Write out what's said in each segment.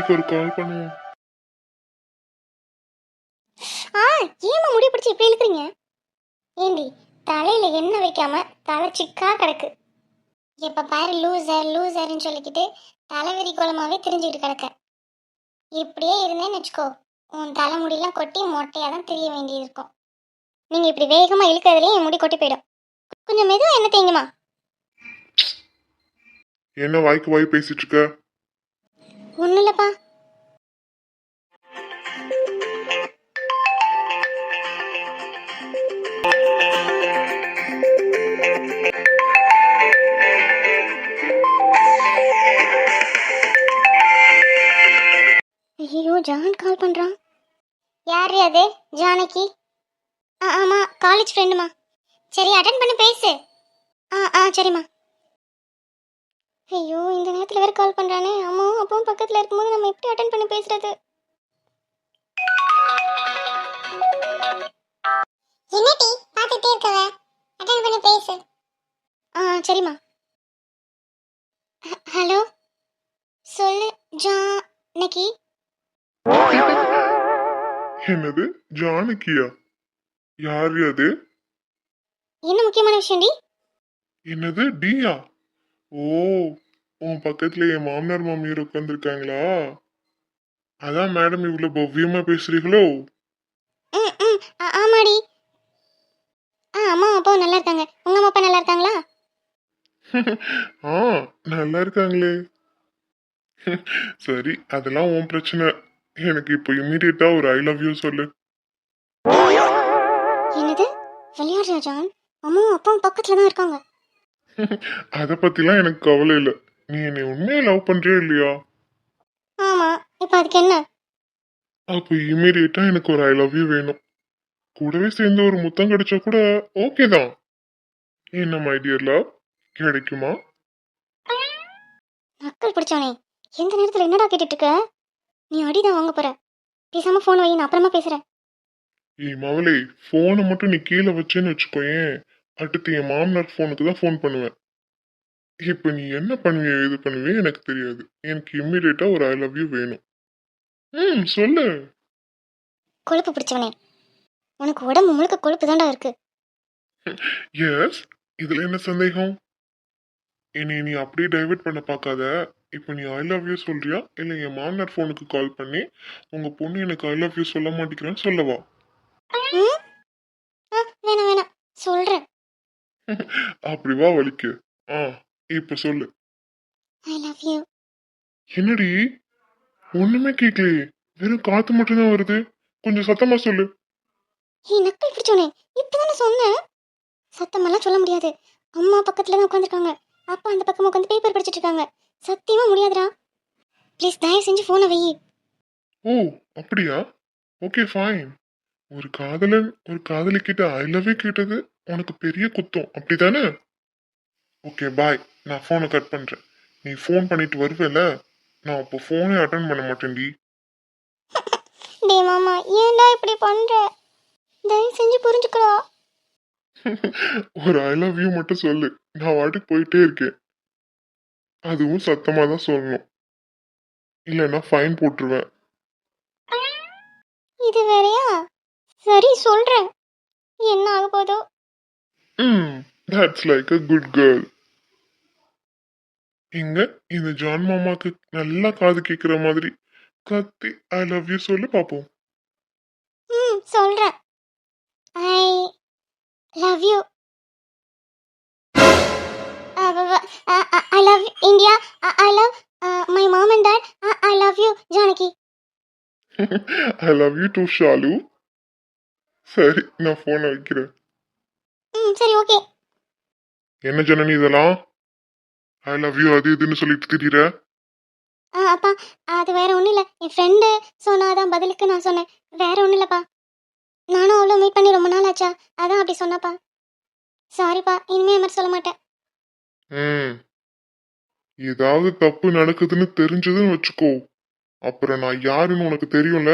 ஜானகிக்கு ஒரு கால் பண்ணுவோம். ஏமா முடி பிடிச்சி இப்படி இழுக்கிறீங்க? ஏண்டி தலையில எண்ணெய் வைக்காம தலை சிக்கா கிடக்கு. எப்ப பாரு லூசர் லூசர்னு சொல்லிக்கிட்டு தலைவெறி கோலமாவே தெரிஞ்சுக்கிட்டு கிடக்க. இப்படியே இருந்தேன்னு வச்சுக்கோ, உன் தலைமுடியெல்லாம் கொட்டி மொட்டையாக தான் தெரிய வேண்டியது இருக்கும். நீங்கள் இப்படி வேகமாக இழுக்கிறதுலேயே என் முடி கொட்டி போயிடும். கொஞ்சம் மெதுவாக என்ன தேங்குமா? என்ன வாய்க்கு வாய் பேசிட்டு இருக்க? ஒன்றும் இல்லைப்பா. ஐயோ, ஜான் கால் பண்ணுறான். யார் அது? ஜானகி? ஆமாம், காலேஜ் ஃப்ரெண்டுமா. சரி, அட்டன் பண்ணி பேசு. சரிம்மா. ஐயோ, இந்த நேரத்தில் வேறு கால் பண்ணுறானே. அம்மா அப்பாவும் பக்கத்தில் இருக்கும்போது நம்ம எப்படி அட்டன் பண்ணி பேசுறது? என்னடி பார்த்துட்டே இருக்கவ? அட்டன் பண்ணி பேசு. சரிம்மா. ஹலோ, சொல்லு ஜானகி. என்னது ஜானகியா? யார் அது? என்ன முக்கியமான விஷயம்டி? என்னது டியா? ஓ, உன் பக்கத்துல என் மாமனார் மாமியார் உட்காந்துருக்காங்களா? அதான் மேடம் இவ்வளவு பவ்யமா பேசுறீங்களோ? ஆமாடி. அம்மா அப்பாவும் நல்லா இருக்காங்க. உங்க அம்மா அப்பா நல்லா இருக்காங்களா? நல்லா இருக்காங்களே. சரி, அதெல்லாம் உன் பிரச்சனை. எனக்கு இப்போ இமீடியட்டா ஒரு ஐ லவ் யூ சொல்லு. என்னது விளையாடுறியா ஜான்? அம்மாவும் அப்பாவும் பக்கத்துல தான் இருக்காங்க. அத பத்திலாம் எனக்கு கவலை இல்லை. நீ என்னை உண்மையா லவ் பண்றியா இல்லையா? ஆமா, இப்போ அதுக்கு என்ன? அப்போ இமீடியட்டா எனக்கு ஒரு ஐ லவ் யூ வேணும். கூடவே சேர்ந்து ஒரு முத்தம் கிடைச்சா கூட ஓகே தான். என்ன மை டியர் லவ், கிடைக்குமா? நக்கல் பிடிச்சவனே, எந்த நேரத்துல என்னடா கேட்டுட்டு இருக்க? நீ அடிதான் வாங்க போற. பேசாம போன் வை, நான் அப்புறமா பேசுறேன். ஏய் மவளே, போனை மட்டும் நீ கீழே வச்சேன்னு வச்சுக்கோயேன், அடுத்து என் மாமனார் போனுக்கு தான் போன் பண்ணுவேன். இப்ப நீ என்ன பண்ணுவியோ இது பண்ணுவியோ எனக்கு தெரியாது. எனக்கு இம்மிடியட்டா ஒரு ஐ லவ் யூ வேணும். சொல்லு. கொழுப்பு பிடிச்சவனே, உனக்கு உடம்பு முழுக்க கொழுப்பு தாண்டா இருக்கு. எஸ், இதுல என்ன சந்தேகம்? என்னை நீ அப்படியே டைவர்ட் பண்ண பார்க்காத. இப்ப நீ ஐ லவ் யூ சொல்றியா இல்ல என் மாமனார் போனுக்கு கால் பண்ணி உங்க பொண்ணு எனக்கு ஐ லவ் யூ சொல்ல மாட்டேங்கிறான்னு சொல்லவா? வேணாம் வேணாம், சொல்றேன். அப்படி வா வலிக்கு. இப்ப சொல்லு. ஐ லவ் யூ. என்னடி ஒண்ணுமே கேட்கலையே, வெறும் காத்து மட்டும் தான் வருது. கொஞ்சம் சத்தமா சொல்லு. ஏய் நக்கல் பிடிச்சவனே, இப்பதானே சொன்னேன். சத்தமெல்லாம் சொல்ல முடியாது. அம்மா பக்கத்துல தான் உட்காந்துருக்காங்க. அப்பா அந்த பக்கம் உட்காந்து பேப்பர் படிச்சிட்டு இருக்காங்க. சத்தியமா முடியாதுடா. ப்ளீஸ் தயவு செஞ்சு போனை வை. ஓ, அப்படியா? Okay fine. ஒரு காதலன் ஒரு காதலி கிட்ட ஐ லவ் யூ கேட்டது உனக்கு பெரிய குத்தம் அப்படிதானே? ஓகே பாய், நான் போனை கட் பண்றேன். நீ ஃபோன் பண்ணிட்டு வருவேல, நான் அப்போ ஃபோனே அட்டன் பண்ண மாட்டேன்டி. டே மாமா, ஏன்டா இப்படி பண்ற? தயவு செஞ்சு புரிஞ்சுக்கடா. ஒரு ஐ லவ் யூ மட்டும் சொல்லு, நான் வாட்டுக்கு போயிட்டே இருக்கேன். அதுவும் சத்தமா தான் சொல்லணும், இல்லைன்னா ஃபைன் போட்டுருவேன். இது வேறயா? சரி சொல்றேன். என்ன ஆக போதோ? That's like a good girl. இங்க இந்த ஜான் மாமாக்கு நல்லா காது கேட்குற மாதிரி கத்தி ஐ லவ் யூ சொல்லு பாப்போம். சொல்றேன். ஐ love you. I love India. I love my mom and dad. I love you, Janaki. I love you to Shalu. சரி, நான் போனை வைக்கிறேன். சரி ஓகே. என்ன ஜனனி இதெல்லாம்? ஐ லவ் யூ அது இதுன்னு சொல்லிட்டு திரியிற? அப்பா, அது வேற ஒன்றும் இல்லை. என் ஃப்ரெண்டு சொன்னாதான் பதிலுக்கு நான் சொன்னேன். வேற ஒன்றும் இல்லைப்பா. நானும் அவ்வளோ மீட் பண்ணி ரொம்ப நாள் ஆச்சா, அதான் அப்படி சொன்னப்பா. சாரிப்பா, இனிமே மாதிரி சொல்ல மாட்டேன். ஏதாவது தப்பு நடக்குதுன்னு தெரிஞ்சதுன்னு வச்சுக்கோ, அப்புறம் நான் யாருன்னு உனக்கு தெரியும்ல.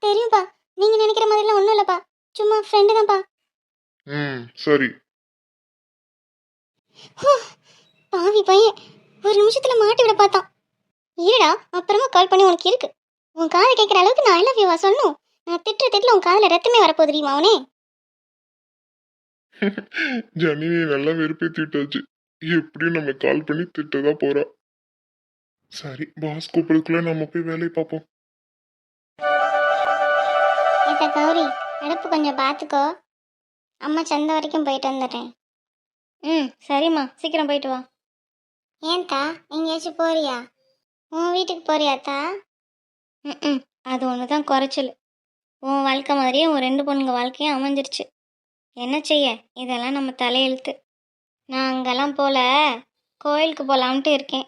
தெரியும்ப்பா. நீங்க நினைக்கிற மாதிரிலாம் ஒன்றும் இல்லைப்பா. சும்மா ஃப்ரெண்டு தான்ப்பா. சரி. பாவி பையன், ஒரு நிமிஷத்துல மாட்டி விட பார்த்தான். இருடா, அப்புறமா கால் பண்ணி உனக்கு இருக்கு. உன் காதை கேட்குற அளவுக்கு நான் ஐ லவ் யூவா சொல்லணும்? நான் திட்டுற திட்டுல உன் காதில் ரத்தமே வரப்போகுது தெரியுமா அவனே? ஜனனியை நல்லா வெறுப்பேத்தி விட்டாச்சு. எப்படியும் நம்ம கால் பண்ணி திட்டதான் போறா. சரி, பாஸ் கூப்பிடுறதுக்குள்ள நம்ம போய் வேலையை பார்ப்போம். ஏத்தா கௌரி, அடுப்பு கொஞ்சம் பார்த்துக்கோ. அம்மா சந்தை வரைக்கும் போயிட்டு வந்துடுறேன். சரிம்மா, சீக்கிரம் போயிட்டு வா. ஏன்தா, எங்கேயாச்சும் போறியா? உன் வீட்டுக்கு போறியாத்தா? ம், அது ஒன்று தான் குறைச்சல். உன் வாழ்க்கை மாதிரியே உன் 2 பொண்ணுங்க வாழ்க்கையும் அமைஞ்சிருச்சு. என்ன செய்ய, இதெல்லாம் நம்ம தலையெழுத்து. நான் அங்கெல்லாம் போல, கோயிலுக்கு போகலான்ட்டு இருக்கேன்.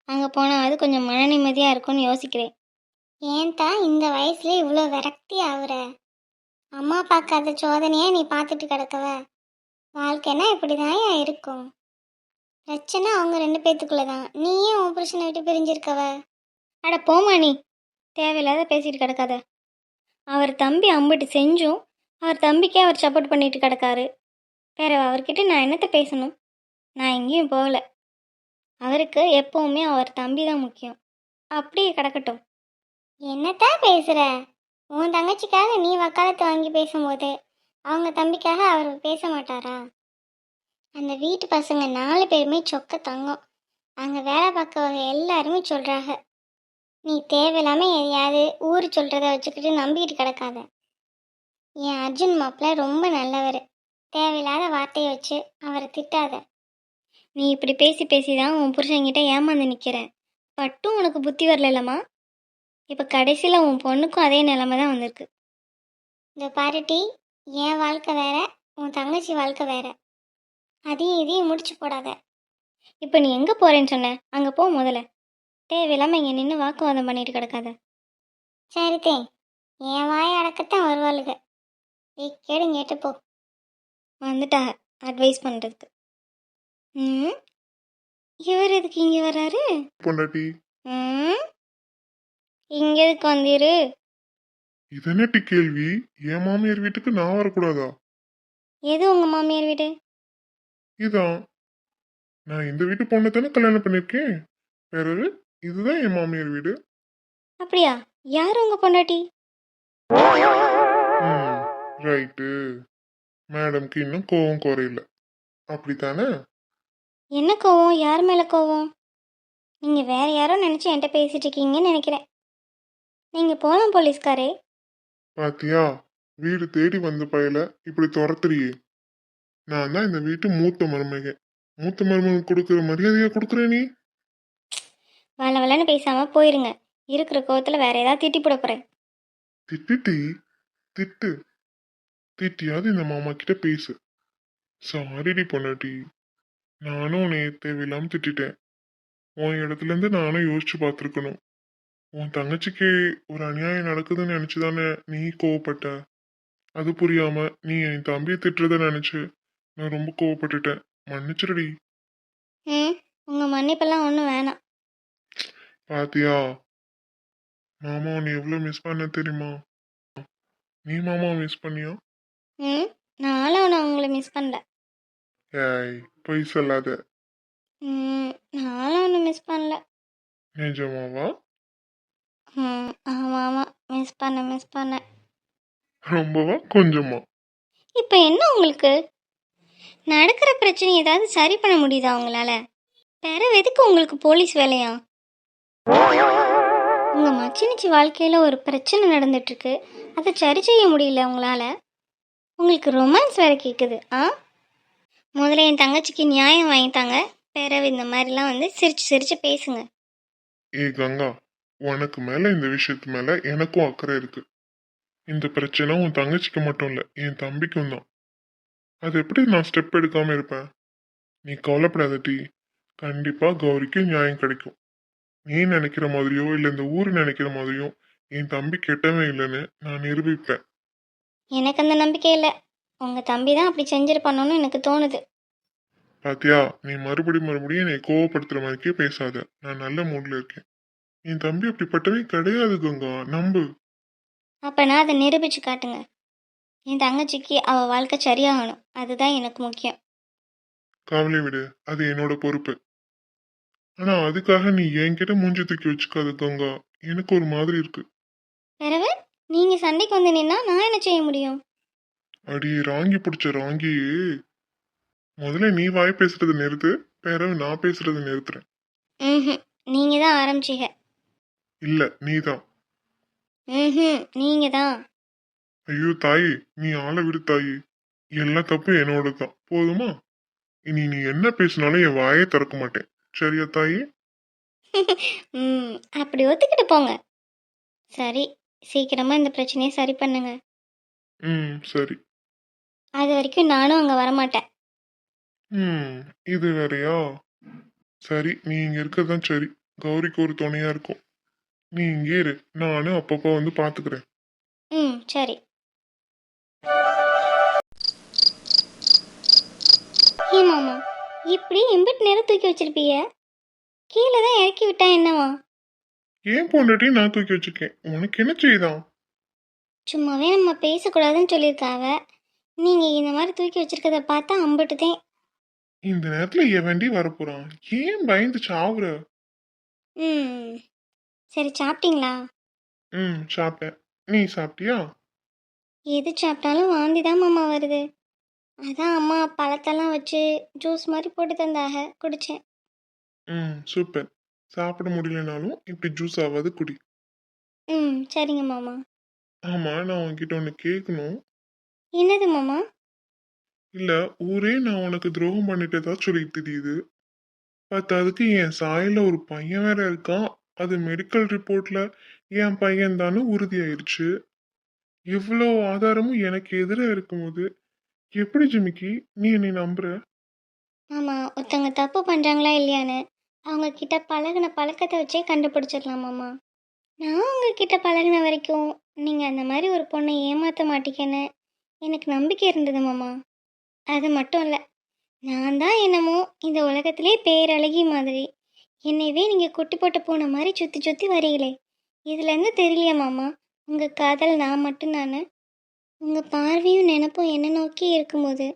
அங்கே போனால் கொஞ்சம் மன நிம்மதியாக இருக்கும்னு யோசிக்கிறேன். ஏன்தா இந்த வயசுல இவ்வளோ விரக்தி ஆகுற? அம்மா பார்க்காத சோதனையே நீ பார்த்துட்டு கிடக்கவ. வாழ்க்கைன்னா இப்படிதான் இருக்கும். பிரச்சனை அவங்க 2 பேத்துக்குள்ள தான். நீயே உன் புருஷனை விட்டு பிரிஞ்சிருக்கவ. அட போமா நீ, தேவையில்லாத பேசிட்டு கிடக்காத. அவர் தம்பி அம்பிட்டு செஞ்சும் அவர் தம்பிக்கே அவர் சப்போர்ட் பண்ணிட்டு கிடக்காரு. வேற அவர்கிட்ட நான் என்னத்த பேசணும்? நான் எங்கேயும் போகல. அவருக்கு எப்பவுமே அவர் தம்பி தான் முக்கியம். அப்படியே கிடக்கட்டும். என்னத்தான் பேசுற? உன் தங்கச்சிக்காக நீ வக்காலத்து வாங்கி பேசும்போது அவங்க தம்பிக்காக அவர் பேச மாட்டாரா? அந்த வீட்டு பசங்க 4 பேருமே சொக்க தங்கம். அங்கே வேலை பார்க்கவங்க எல்லாருமே சொல்கிறாங்க. நீ தேவையில்லாம எதையாவது ஊர் சொல்கிறத வச்சுக்கிட்டு நம்பிக்கிட்டு கிடக்காத. என் அர்ஜுன் மாப்பிள்ள ரொம்ப நல்லவர். தேவையில்லாத வார்த்தையை வச்சு அவரை திட்டாத. நீ இப்படி பேசி பேசி தான் உன் புருஷன்கிட்ட ஏமாந்து நிற்கிற. பட்டும் உனக்கு புத்தி வரலம்மா. இப்போ கடைசியில் உன் பொண்ணுக்கும் அதே நிலைமை தான் வந்திருக்கு. இந்த பாருட்டி, என் வாழ்க்கை வேற, உன் தங்கச்சி வாழ்க்கை வேற. அதையும் இதையும் முடிச்சு போடாத. இப்போ நீ எங்கே போகிறேன்னு சொன்ன? அங்கே போ முதல்ல. தேவையில்லாமல் இங்கே நின்று வாக்குவாதம் பண்ணிட்டு கிடக்காத. சரித்தே, என் வாயை அடக்கத்தான் வருவாளுக. கேடுங்க கேட்டு போ. வந்துட்டாக அட்வைஸ் பண்ணுறதுக்கு. இவர் எதுக்கு இங்கே வர்றாரு? பொண்டாட்டி, இங்கே எதுக்கு வந்தீரு? இது என்னட்டி கேள்வி? என் மாமியார் வீட்டுக்கு நான் வரக்கூடாதா? எது உங்கள் மாமியார் வீடு? இதான், நான் இந்த வீட்டு பொண்ணை தானே கல்யாணம் பண்ணிருக்கேன். வேற இதுதான் என் மாமியார் வீடு. அப்படியா? யார் உங்கள் பொண்டாட்டி? ரைட்டு. மேடம்க்கு இன்னும் கோவம் குறையல, அப்படித்தானே? என்ன கோவம்? யார் மேலே கோவம்? நீங்கள் வேற யாரோ நினச்சி என்கிட்ட பேசிட்டு இருக்கீங்கன்னு நினைக்கிறேன். நீங்கள் போகலாம் போலீஸ்காரே. பாத்தியா, வீடு தேடி வந்த பயல இப்படி துரத்துறியே. நான் தான் இந்த வீட்டு மூத்த மருமக. மூத்த மருமகன் கொடுக்குற மரியாதையா கொடுக்குற நீ? வள வளன்னு பேசாமல் போயிருங்க. இருக்கிற கோவத்தில் வேற ஏதாவது திட்டி போட போகிறேன். திட்டுட்டி, திட்டு. திட்டியாவது இந்த மாமா கிட்ட பேசு. சாரிடி பொண்டாட்டி, நானும் உன்னை தேவையில்லாம திட்டிட்டேன். உன் இடத்துல இருந்து நானும் யோசிச்சு பார்த்துருக்கணும். உன் தங்கச்சிக்கு ஒரு அநியாயம் நடக்குதுன்னு நினைச்சுதானே நீ கோவப்பட்ட. அது புரியாம நீ என் தம்பியை திட்டுறத நினைச்சு நான் ரொம்ப கோவப்பட்டுட்டேன். மன்னிச்சிருடி. உங்கள் மன்னிப்பெல்லாம் ஒன்றும் வேணாம். பாத்தியா, மாமா உன்னை எவ்வளவு மிஸ் பண்ண தெரியுமா? நீ மாமாவை மிஸ் பண்ணியா? நானும் அவனை உங்களை மிஸ் பண்ணல. ஏய், பொய் சொல்லாத. நானும் அவனை மிஸ் பண்ணல. நிஜமாவா? ஆமாம் ஆமாம், மிஸ் பண்ணேன். ரொம்பவா கொஞ்சமா? இப்போ என்ன உங்களுக்கு? நடக்கிற பிரச்சனை ஏதாவது சரி பண்ண முடியுதா உங்களால? பிறகு எதுக்கு உங்களுக்கு போலீஸ் வேலையா? உங்கள் மச்சினிச்சி வாழ்க்கையில் ஒரு பிரச்சனை நடந்துட்டுருக்கு, அதை சரி செய்ய முடியல உங்களால். உங்களுக்கு ரொமான்ஸ் வேறு கேட்குது. முதல்ல என் தங்கச்சிக்கு நியாயம் வாங்கித்தாங்க. பிறகு இந்த மாதிரிலாம் வந்து சிரிச்சு சிரிச்சு பேசுங்க. ஏய் கங்கா, உனக்கு மேல இந்த விஷயத்து மேல எனக்கும் அக்கறை இருக்கு. இந்த பிரச்சனை உன் தங்கச்சிக்கு மட்டும் இல்ல, என் தம்பிக்கும் தான். அது எப்படி நான் ஸ்டெப் எடுக்காம இருப்பேன்? நீ கவலைப்படாத டி. கண்டிப்பா கௌரிக்கு நியாயம் கிடைக்கும். நீ நினைக்கிற மாதிரியோ இல்ல இந்த ஊர் நினைக்கிற மாதிரியோ என் தம்பி கெட்டவே இல்லைன்னு நான் நிரூபிப்பேன். எனக்கு அந்த நம்பிக்கை இல்லை. உங்கள் தம்பி தான் அப்படி செஞ்சிருப்பானோன்னு எனக்கு தோணுது. பாத்தியா, நீ மறுபடியும் என்னை கோவப்படுத்துற மாதிரிக்கே பேசாத. நான் நல்ல மூட்ல இருக்கேன். என் தம்பி அப்படிப்பட்டவே கிடையாது கங்கா, நம்பு. அப்போ நான் அதை நிரூபித்து காட்டுங்க. என் தங்கச்சிக்கு அவள் வாழ்க்கை சரியாகணும், அதுதான் எனக்கு முக்கியம். கவலை விடு, அது என்னோட பொறுப்பு. ஆனா அதுக்காக நீ என்கிட்ட மூஞ்சி தூக்கி வச்சுக்காத கங்கா. எனக்கு ஒரு மாதிரி இருக்கு. பிறகு நீங்கள் சண்டைக்கு வந்து நின்னா நான் என்ன செய்ய முடியும்? அடி ராங்கி பிடிச்ச ராங்கியே, முதல்ல நீ வாய் பேசுறது நிறுத்து. பிறகு நான் பேசுறது நிறுத்துறேன். ம். நீங்கள் தான் ஆரம்பிச்சீங்க. இல்ல நீதான். நீங்கள் தான். ஐயோ தாயி, நீ ஆளை விடு தாயி. எல்லா தப்பும் என்னோட தான், போதுமா? இனி நீ என்ன பேசினாலும் என் வாயே திறக்க மாட்டேன். சரியா தாயி? ம். அப்படி ஒத்துக்கிட்டு போங்க. சரி, சீக்கிரமாக இந்த பிரச்சனையை சரி பண்ணுங்க. சரி. அது வரைக்கும் நானும் அங்கே வரமாட்டேன். ம் இது வேறயா? சரி, நீ இங்க இருக்கதான் சரி. கௌரிக்கு ஒரு துணையா இருக்கும். நீ இங்கே இரு, நானும் அப்பப்போ வந்து பாத்துக்கிறேன். ம், சரி. ஏன் மாமா இப்படி எம்பிட்டு நேரம் தூக்கி வச்சிருப்பீங்க? கீழே தான் இறக்கி விட்டா என்னவா? ஏன் பொண்டாட்டி நான் தூக்கி வச்சிருக்கேன், உனக்கு என்ன செய்தான்? சும்மாவே நம்ம பேசக்கூடாதுன்னு சொல்லியிருக்காவ. நீங்கள் இந்த மாதிரி தூக்கி வச்சிருக்கத பார்த்தா அம்பிட்டுதேன். இந்த நேரத்துல எவன்டி வரப்போறான்? ஏன் பயந்து சாவுற? ம். சரி, சாப்பிட்டீங்களா? சாப்பிட்டேன். நீ சாப்பிட்டியா? எது சாப்பிட்டாலும் வாந்தி தான் மாமா வருது. அதான் அம்மா பழத்தெல்லாம் வச்சு ஜூஸ் மாதிரி போட்டு தந்தாக குடித்தேன். சூப்பர். சாப்பிட முடியலனாலும் இப்படி ஜூஸ் ஆகாது குடி. ம், சரிங்க மாமா. ஆமா, நான் உன்கிட்ட ஒன்று கேட்கணும். என்னது மாமா? இல்ல, ஊரே நான் உனக்கு துரோகம் பண்ணிட்டதா சொல்லி தெரியுது. பத்தாதுக்கு என் சாயில ஒரு பையன் வேற இருக்கான். அது மெடிக்கல் ரிப்போர்ட்ல என் பையன் தானே உறுதியாயிருச்சு. இவ்வளோ ஆதாரமும் எனக்கு எதிராக இருக்கும்போது எப்படி ஜிமிக்கி நீ என்னை நம்புற? மாமா, ஒருத்தவங்க தப்பு பண்ணுறாங்களா இல்லையான்னு அவங்க கிட்ட பழகின பழக்கத்தை வச்சே கண்டுபிடிச்சிடலாம் மாமா. நான் உங்ககிட்ட பழகின வரைக்கும் நீங்கள் அந்த மாதிரி ஒரு பொண்ணை ஏமாற்ற மாட்டீங்கன்னு எனக்கு நம்பிக்கை இருந்தது மாமா. அது மட்டும் இல்லை, நான் தான் என்னமோ இந்த உலகத்திலே பேரழகி மாதிரி என்னையவே நீங்கள் குட்டி போட்டு போன மாதிரி சுற்றி சுற்றி வரீங்களே. இதுலேருந்து தெரியலையா மாமா உங்கள் காதல் நான் மட்டும்தானே? உங்கள் பார்வையும் நினப்பும் என்ன நோக்கி இருக்கும்போது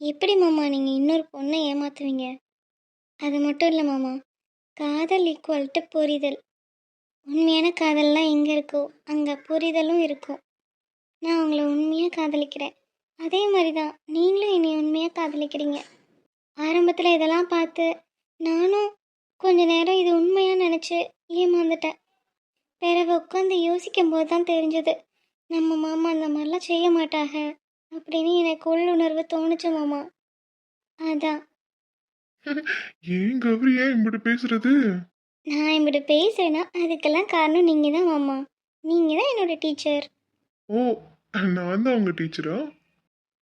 எப்படி மாமா நீங்கள் இன்னொரு பொண்ணை ஏமாத்துவீங்க? அது மட்டும் இல்லை மாமா, காதல் ஈக்குவல் டு புரிதல். உண்மையான காதல்லாம் எங்கே இருக்கோ அங்கே புரிதலும் இருக்கும். நான் உங்களை உண்மையாக காதலிக்கிறேன். அதே மாதிரி தான் நீங்களும் என்னை உண்மையாக காதலிக்கிறீங்க. ஆரம்பத்தில் இதெல்லாம் பார்த்து நானும் கொஞ்ச நேரம் இது உண்மையாக நினச்சி ஏமாந்துட்டேன். பிறகு உட்காந்து யோசிக்கும் போது தான் தெரிஞ்சது நம்ம மாமா அந்த மாதிரிலாம் செய்ய மாட்டாங்க அப்படின்னு எனக்கு உள்ளுணர்வு தோணுச்சு மாமா. அதான் ஏன் கௌரி ஏன் இப்படி பேசுறது? நான் இப்படி பேசுறேன்னா அதுக்கெல்லாம் காரணம் நீங்கள் தான் மாமா. நீங்கள் தான் என்னோட டீச்சர். ஓ, நான் தான் உங்க டீச்சரா?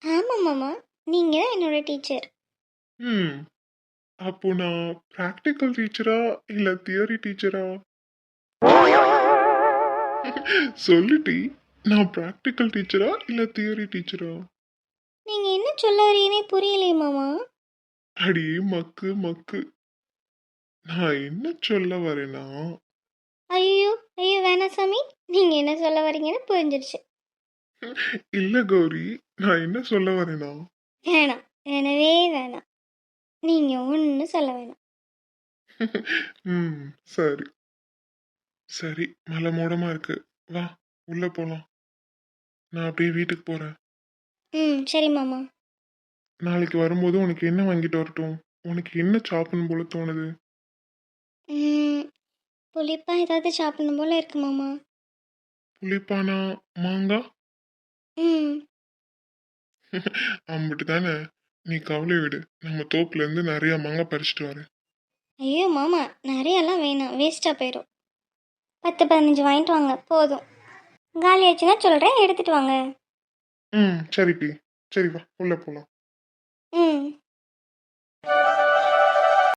ஆமாம் மாமா, நீங்கள் தான் என்னோட டீச்சர். ம் அப்போ நான் ப்ராக்டிக்கல் டீச்சரா இல்ல தியரி டீச்சரா? சொல்லிட்டி, நான் ப்ராக்டிக்கல் டீச்சரா இல்ல தியரி டீச்சரா? நீங்கள் என்ன சொல்ல வரீங்கன்னே புரியலையே மாமா. அடி மக்கு மக்கு, நான் என்ன சொல்ல வரேன்னா, ஐயோ ஐயோ வேணாம் சாமி, நீங்கள் என்ன சொல்ல வரீங்கன்னு புரிஞ்சிருச்சு. இல்ல கௌரி, நான் என்ன சொல்ல வரேன்னா, வேணாம், வேணவே வேணாம். நீங்கள் ஒன்றும் சொல்ல வேணாம். ம் சரி சரி, மலை மூடமா இருக்கு, வா உள்ள போலாம். நான் அப்படியே வீட்டுக்கு போறேன். ம், சரி மாமா. நாளைக்கு வரும்போது உனக்கு என்ன வாங்கிட்டு வரட்டும்? உனக்கு என்ன சாப்பிடணும் போல தோணுது? ம், புளிப்பா ஏதாவது சாப்பிடணும் போல இருக்கு மாமா. புளிப்பானா? மாங்கா? ம். அம்பிட்டு தானே. நீ கவலை விடு, நம்ம தோப்புல இருந்து நிறைய மாங்காய் பறிச்சுட்டு வரேன். ஐயோ மாமா, நிறையெல்லாம் வேணாம், வேஸ்ட்டாக போயிடும். 10-15 வாங்கிட்டு வாங்க போதும். காலி ஆச்சுன்னா சொல்கிறேன், எடுத்துகிட்டு வாங்க. சரி டி, சரி வா உள்ள போலாம். ம்.